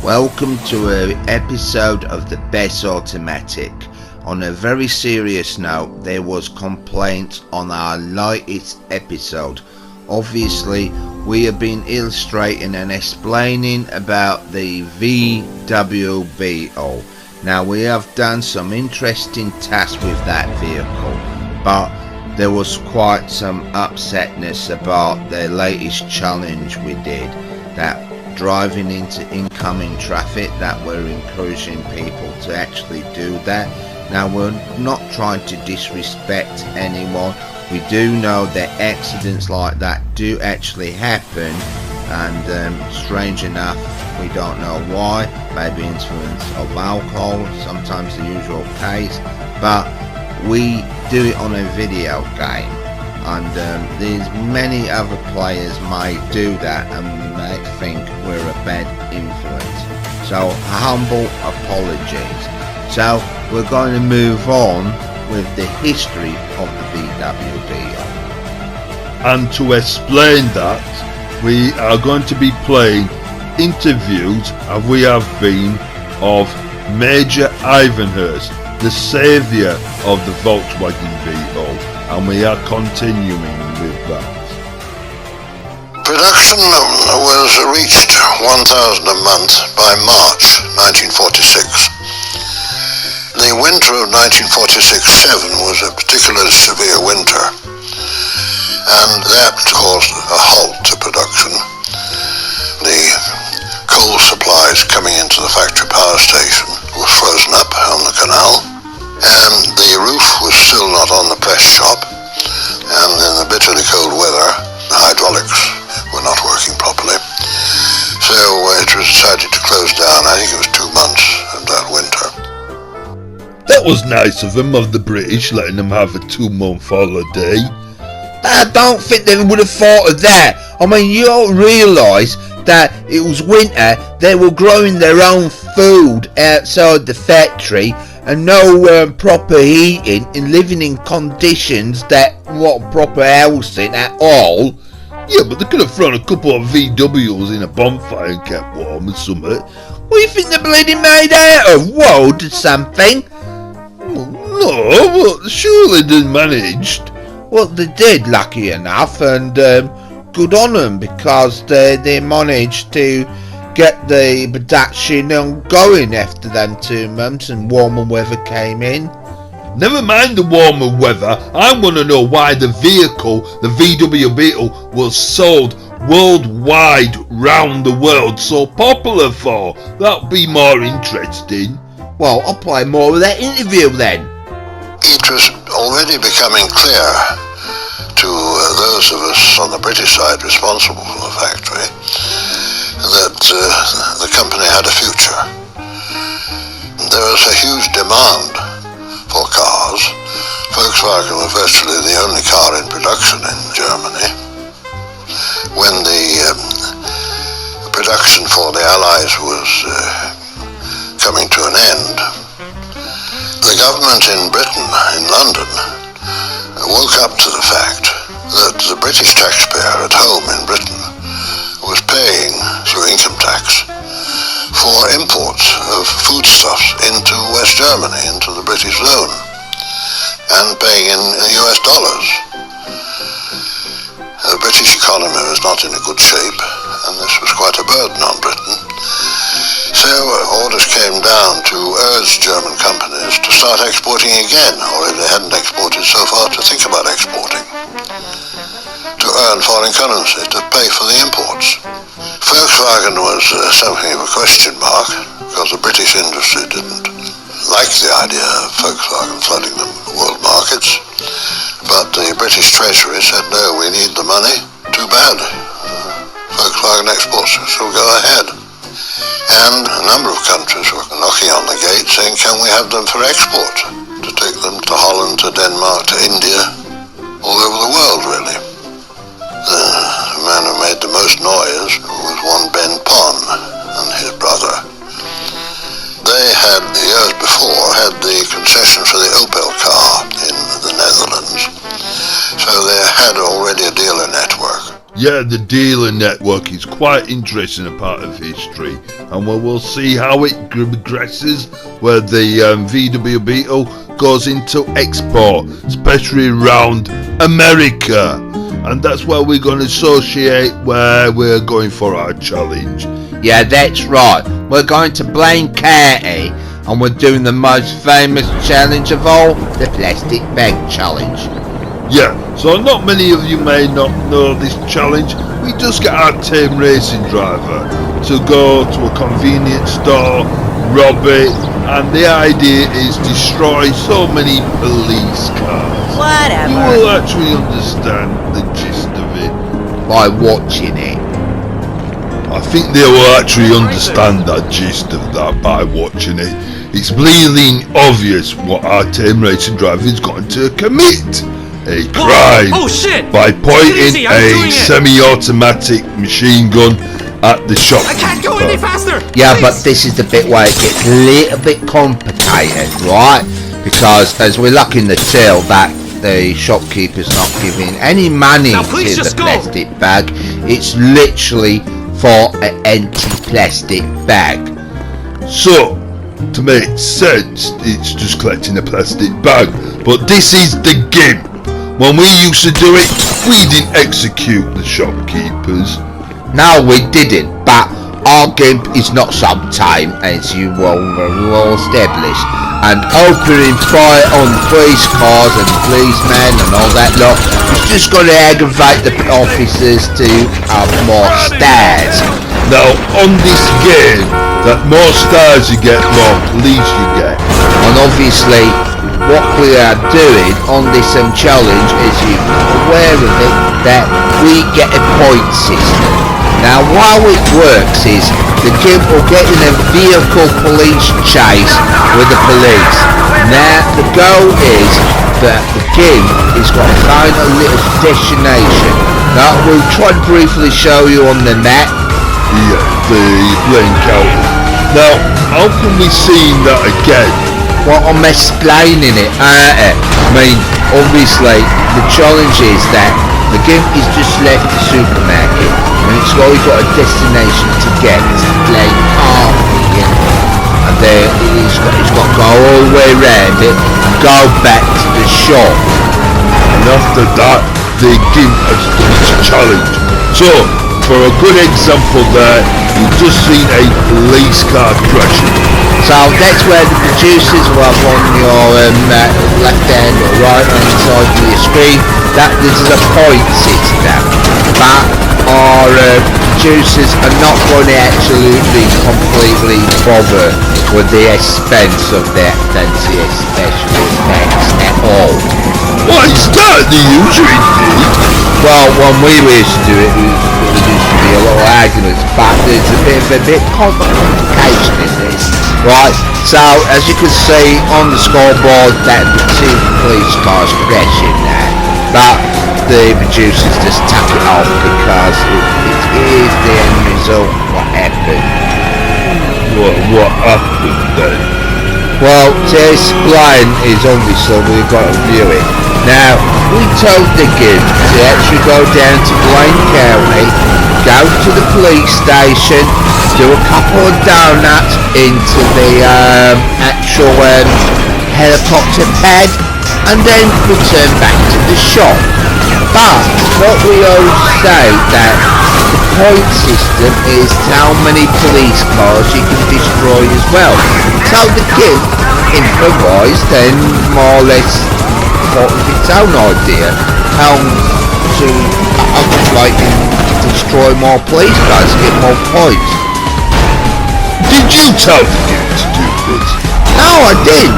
Welcome to an episode of the Best Automatic. On a very serious note, there was complaints on our latest episode. Obviously, we have been illustrating and explaining about the VW Beetle. Now, we have done some interesting tasks with that vehicle, but there was quite some upsetness about the latest challenge we did, that driving into incoming traffic, that we're encouraging people to actually do that. Now, we're not trying to disrespect anyone. We do know that accidents like that do actually happen, and strange enough, we don't know why. Maybe influence of alcohol, sometimes the usual case, but we do it on a video game, and there's many other players may do that and may think we're a bad influence. So humble apologies. So we're going to move on with the history of the VW Beetle. And to explain that, we are going to be playing interviews, and we have been, of Major Ivanhurst, the saviour of the Volkswagen Beetle, and we are continuing with that. Production was reached 1,000 a month by March 1946. The winter of 1946-7 was a particularly severe winter, and that caused a halt to production. The coal supplies coming into the factory power station were frozen up on the canal, and the roof was still not on the press shop, and in the bitterly cold weather, the hydraulics were not working properly. So it was decided to close down. I think it was 2 months of that winter. That was nice of them, of the British, letting them have a 2-month holiday. I don't think they would have thought of that. I mean, you all realise that it was winter, they were growing their own food outside the factory, and no proper heating, and living in conditions that weren't proper housing at all. Yeah, but they could have thrown a couple of VWs in a bonfire and kept warm and something. What do you think they're bloody made out of? Wood or something? No, but surely they managed. Well, they did, lucky enough, and good on them, because they managed to get the production going after them 2 months and warmer weather came in. Never mind the warmer weather, I want to know why the vehicle, the VW Beetle, was sold worldwide round the world so popular for. That'd be more interesting. Well, I'll play more of that interview then. It was already becoming clear to those of us on the British side responsible for the factory that the company had a future. There was a huge demand for cars. Volkswagen was virtually the only car in production in Germany. When the production for the Allies was coming to an end, the government in Britain, in London, woke up to the fact that the British taxpayer at home in Britain was paying, through income tax, for imports of foodstuffs into West Germany, into the British zone, and paying in US dollars. The British economy was not in a good shape, and this was quite a burden on Britain. So orders came down to urge German companies to start exporting again, or if they hadn't exported so far, to think about exporting, to earn foreign currency, to pay for the imports. Volkswagen was something of a question mark, because the British industry didn't like the idea of Volkswagen flooding the world markets, but the British Treasury said, no, we need the money, too bad. Volkswagen exports shall go ahead. And a number of countries were knocking on the gate saying, can we have them for export, to take them to Holland, to Denmark, to India, all over the world really. The man who made the most noise was one Ben Pon and his brother. They had, years before, had the concession for the Opel car in the Netherlands, so they had already a dealer network. Yeah, the dealer network is quite interesting, a part of history, and we'll see how it progresses, where the VW Beetle goes into export, especially around America, and that's where we're going to associate where we're going for our challenge. Yeah, that's right. We're going to Blaine County, and we're doing the most famous challenge of all, the plastic bag challenge. Yeah, so not many of you may not know this challenge. We just get our team racing driver to go to a convenience store, rob it, and the idea is destroy so many police cars. Whatever. You will actually understand the gist of it By watching it. I think they will actually understand that gist of that by watching it. It's bleeding obvious what our team racing driver is going to commit. A crime by pointing a semi-automatic machine gun at the shopkeeper. I can't go any faster! Yeah, Please. but this is the bit where it gets a little bit complicated, right? Because as we're looking the till that the shopkeeper's not giving any money Now, please to the just go. plastic bag. It's literally for an empty plastic bag. So, to make sense, it's just collecting a plastic bag. But this is the game. When we used to do it, we didn't execute the shopkeepers. No, we didn't, but our gimp is not sometime, as you will establish. And opening fire on police cars and policemen and all that lot is just going to aggravate the officers to have more stars. Now, on this game, the more stars you get, more police you get. And obviously, what we are doing on this challenge is you're aware of it, that we get a point system. Now how it works is the gimp will get in a vehicle police chase with the police. Now the goal is that the gimp is going to find a little destination. Now we'll try to briefly show you on the map. Yeah, the Blaine County. Now, how can we see that again? Well, I'm explaining it. I mean, obviously, the challenge is that the gimp is just left the supermarket, and it's always got a destination to get to Blaine County, and then it's got to go all the way around it and go back to the shop. And after that, the gimp has done its challenge. So, for a good example there, you've just seen a police car crashing. So that's where the producers will have on your left hand or right hand side of your screen that this is a point system, but our producers are not going to absolutely completely bother with the expense of their fancy special effects at all. Why is that the usual thing? Well, when we used to do it, there used to be a lot of arguments, but there's a bit complication in this, right? So, as you can see on the scoreboard, that the two police cars crashing there, but the producers just tap it off because it is the end result of what happened. What happened then? Well, to explain is obviously we've got to view it. Now, we told the kid to actually go down to Blaine County, go to the police station, do a couple of donuts into the actual helicopter pad, and then return back to the shop. But what we always say that the point system is how many police cars you can destroy as well. So the game improvised then more or less thought of its own idea how to like destroy more police cars to get more points. Did you tell the game to do this? No, I didn't.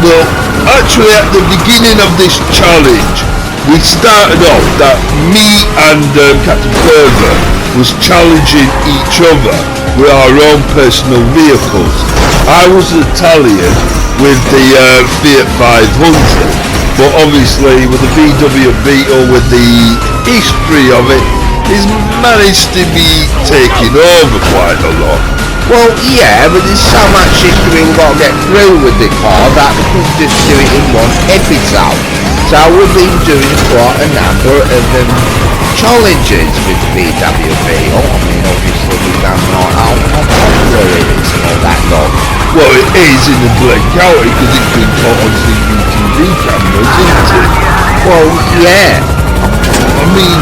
Well, actually at the beginning of this challenge, we started off that me and Captain Ferber was challenging each other with our own personal vehicles. I was Italian with the Fiat 500, but obviously with the VW Beetle, with the history of it, he's managed to be taking over quite a lot. Well, yeah, but there's so much history we've got to get through with the car that we couldn't just do it in one episode. So we've been doing quite a number of challenges with the VW Beetle. I mean, obviously we've done like how popular it is and all that lot. Well, it is in the Black County because it's been caught on CCTV cameras, isn't it? Well, yeah. I mean,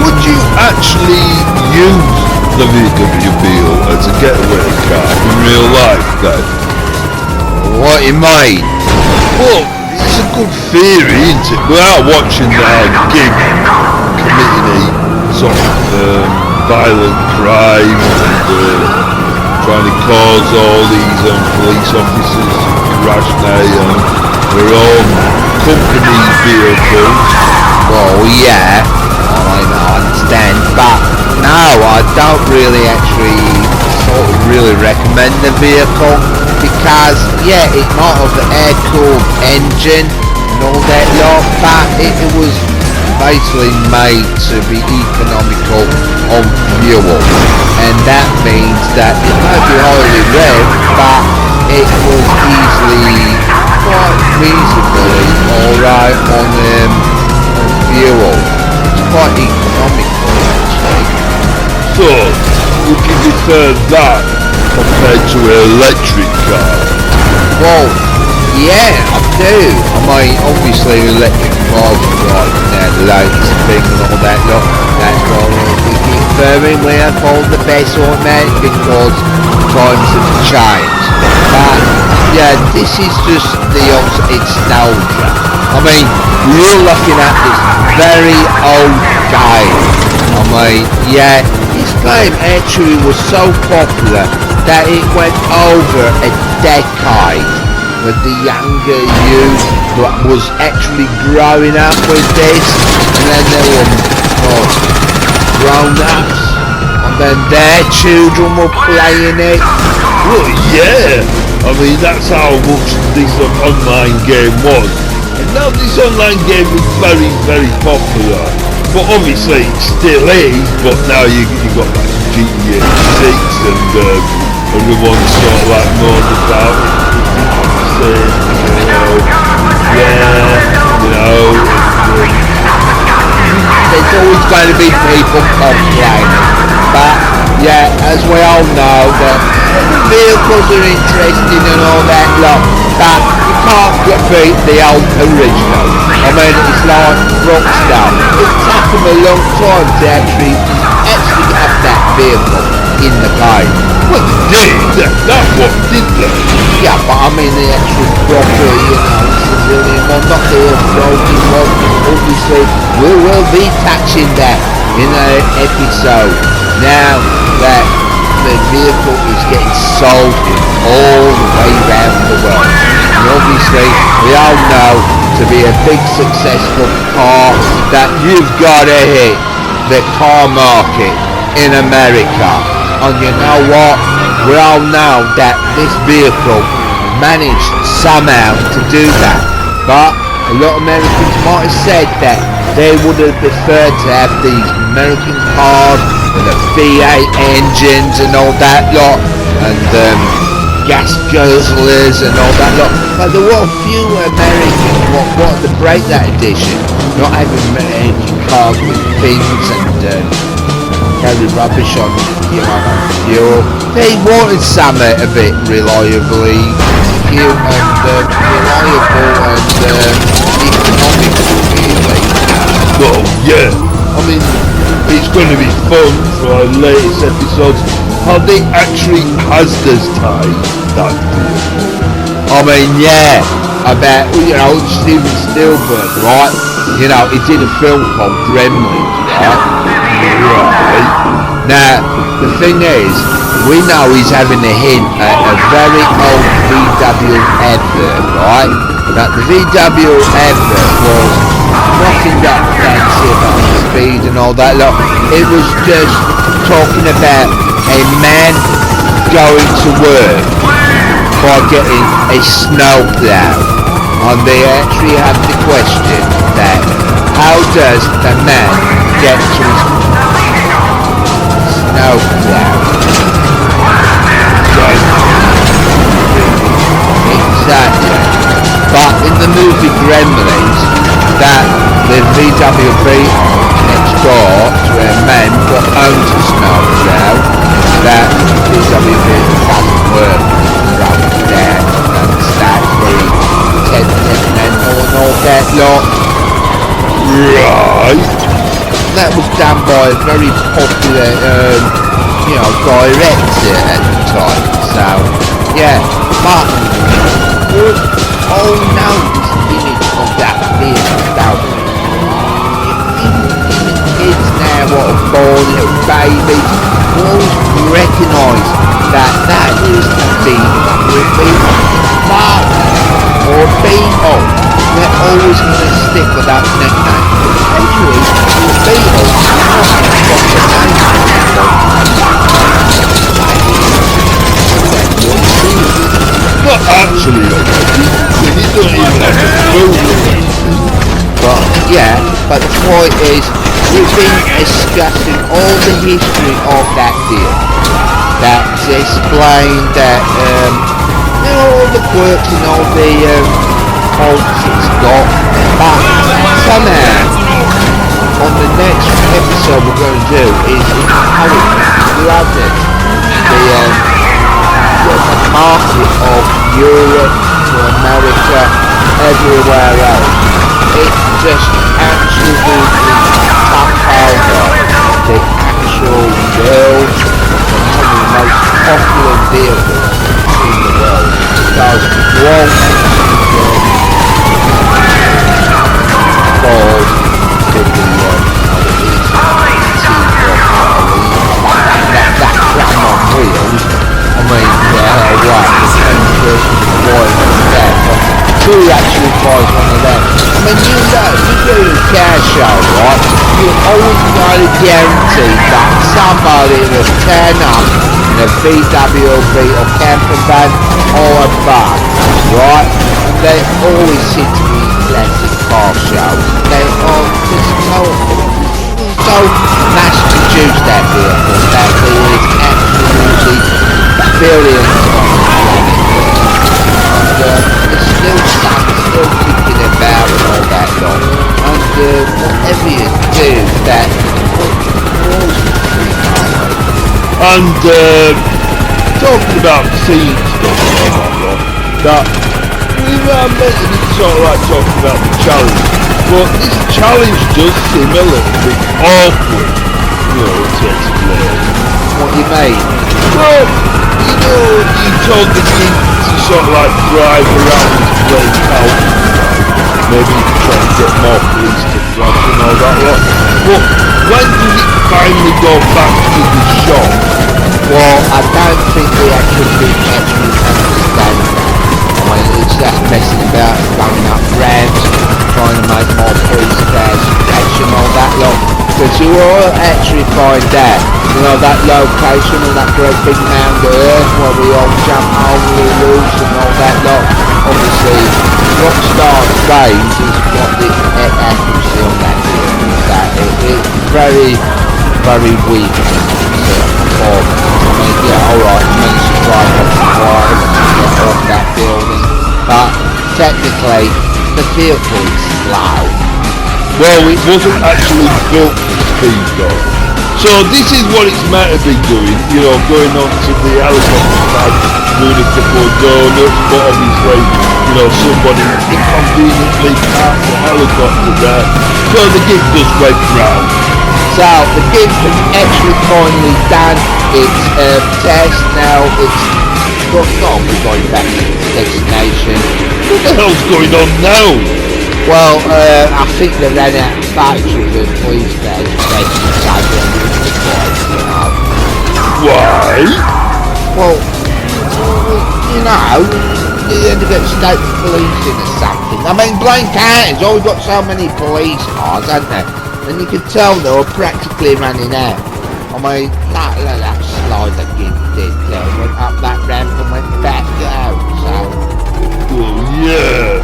would you actually use the VW Beetle as a getaway car in real life then? What you mean? Well, it's a good theory, isn't it? Without watching our gig committing a sort of violent crime and trying to cause all these police officers to crash their own company vehicles. Well, yeah, I understand, but no, I don't really actually sort of really recommend the vehicle because, yeah, it might have the air-cooled engine and all that lot, but it was basically made to be economical on fuel, and that means that it might be highly rare, but it was easily quite reasonably alright on fuel. It's quite economical actually. So, would you prefer that compared to an electric car? Well, yeah, I do. I mean, obviously electric cars are like the latest thing and all that lot. That's why we keep confirming we are called the best automatic because times have changed. But yeah, this is just it's nostalgia. I mean, we're looking at this very old game. I mean, yeah, this game actually was so popular that it went over a decade with the younger youth that was actually growing up with this, and then there were grown-ups, and then their children were playing it. Well, yeah, I mean that's how much this online game was. And now this online game is very, very popular. But obviously it still is, but now you got like GTA 6 and everyone's sort of like moaned about it. There's always going to be people complaining, but yeah, as we all know, the vehicles are interesting and all that lot, but you can't beat the old original. I mean, it's like Rockstar. It took them a long time to actually have that vehicle in the game. Well, they did. That's what did they? Yeah, but I mean the actual proper, civilian one, not the off-roading one. Obviously, we will be touching that in an episode. Now that the vehicle is getting sold all the way around the world. And obviously, we all know to be a big successful car that you've got to hit the car market in America. And you know what? We all know that this vehicle managed somehow to do that. But a lot of Americans might have said that they would have preferred to have these American cars with the V8 engines and all that lot, and gas guzzlers and all that lot. But there were a few Americans what wanted to break that edition, not having American cars with things and carry rubbish on, fuel. They wanted something a bit reliably cute and reliable and economical, really. Well, yeah, I mean, it's going to be fun for our latest episodes how they actually Asda's-tied that deal. I mean, yeah, about, Steven Spielberg, right? He did a film called Gremlins, right? Right. Now, the thing is, we know he's having a hint at a very old VW advert, right? Now, the VW advert was nothing that fancy about the speed and all that lot. It was just talking about a man going to work by getting a snowplow. And they actually have the question that, how does the man get to his snowplow? Exactly. But in the movie Gremlins, that the VW Beetle next door to a man who owns a snowplow, that VW Beetle doesn't work, broken down, and starts being temperamental and all that lot. Right. That was done by a very popular, director at the time. So, yeah, but all knows the image of that vehicle, don't we? Even kids now what are born, little babies, will always recognise that is the Beetle. Mark or Beetle. They're always going to stick with that nickname. Actually, the Beetle is not a proper name. Not actually, you don't even have to prove it. But yeah, but the point is, we've been discussing all the history of that deal. That's explained that, all the quirks and all the faults it's got. But somehow, on the next episode we're going to do is London, the market of Europe to America, everywhere else. It just absolutely took over the actual world and some of the most popular vehicles in the world. Because one Ford with the that ram on wheels. I mean, who actually buys one of them? I mean, you do a car show, right? You always got to guarantee that somebody will turn up in a VW Beetle camper van or a bus, right? And they always seem to be classic car shows. They are just so mass-produced that vehicle that there is absolutely billions on the planet. It's still stuck, still kicking about and all that lot. And whatever you do, that And talking about seeing stuff and all that lot, that we were meant to be sort of like talking about the challenge, but this challenge does seem a little bit awkward, to explain. what you mean? Well, you told the kid to sort of like drive around this place out, maybe try and get more police to flash and all that lot. But when does it finally go back to the shop? Well, I don't think we actually understand that. I mean, it's just messing about, going up ramps, trying to make more police cars, catch and all that lot. Because you will actually find that, that location and that great big mound of earth where we all jump over the roofs and all that lot. Obviously, Rockstar's range is what the accuracy on that is. That it's very, very weak performance. I mean, yeah, alright, you managed to drive off the wires and get off that building, but technically, the vehicle is slow. Well, it wasn't actually built for speed though. So this is what it's meant to be doing, going on to the helicopter pad, doing a couple of donuts, but obviously, somebody inconveniently parked the helicopter there, so the GIMP just went round. So the GIMP has actually finally done its test. Now it's got on. We're going back to its destination. What the hell's going on now? Well, I think they ran out of batteries at the police station. They decided on the price, Why? Well, you had to get state police in or something. I mean, Blaine County's always got so many police cars, haven't they? And you could tell they were practically running out. I mean, that slide that GIMP did there went up that ramp and went back out, so... Well, yeah.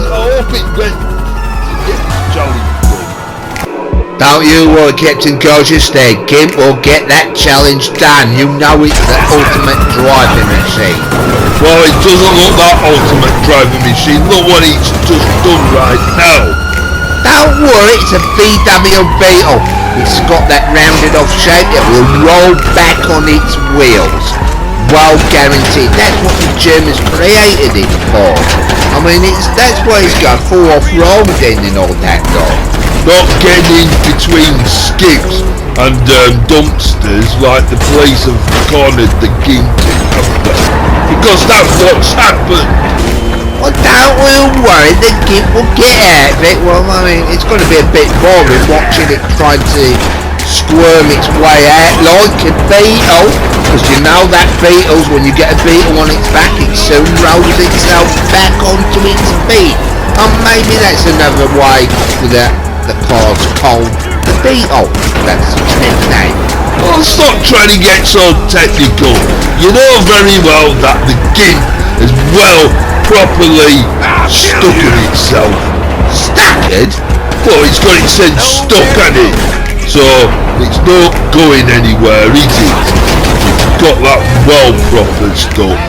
I hope it went jolly good. Don't you worry, Captain Gorgeous, there. GIMP will get that challenge done. You know it's the ultimate driving machine. Well, it doesn't look that ultimate driving machine. Look what it's just done right now. Don't worry, it's a VW Beetle. It's got that rounded off shape that will roll back on its wheels. Well guaranteed. That's what the Germans created it for. I mean, that's why it's got full off-roading and all that lot. Not getting in between skips and dumpsters like the police have cornered the GIMP because that's what's happened. Well, don't worry, the GIMP will get out of it. Well, I mean, it's going to be a bit boring watching it trying to squirm its way out like a beetle. Because you know that beetles, when you get a beetle on its back, it soon rolls itself back onto its feet. And maybe that's another way that the car's called the Beetle. That's its nickname. Well, stop trying to get so technical. You know very well that the GIMP is properly stuck in itself. Stuckered? Well, it's got its head stuck on it, so it's not going anywhere, is it? It's got that well proper stuck.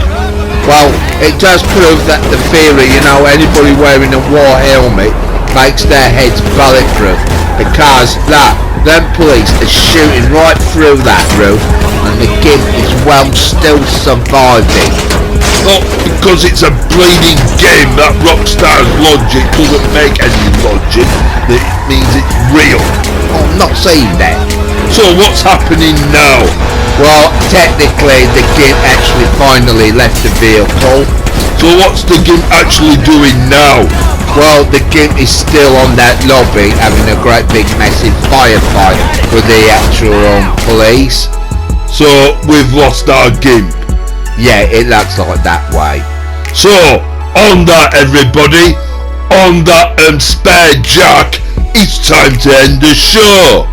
Well, it does prove that the theory, anybody wearing a war helmet makes their heads bulletproof, because them police are shooting right through that roof, and the GIMP is still surviving. Not because it's a bleeding game. That Rockstar's logic doesn't make any logic. It means it's real. I'm not saying that. So what's happening now? Well, technically the GIMP actually finally left the vehicle. So what's the GIMP actually doing now? Well, the GIMP is still on that lobby having a great big massive firefight with the actual police. So we've lost our GIMP. Yeah, it looks like that way. So, on that everybody, on that spare jack, it's time to end the show.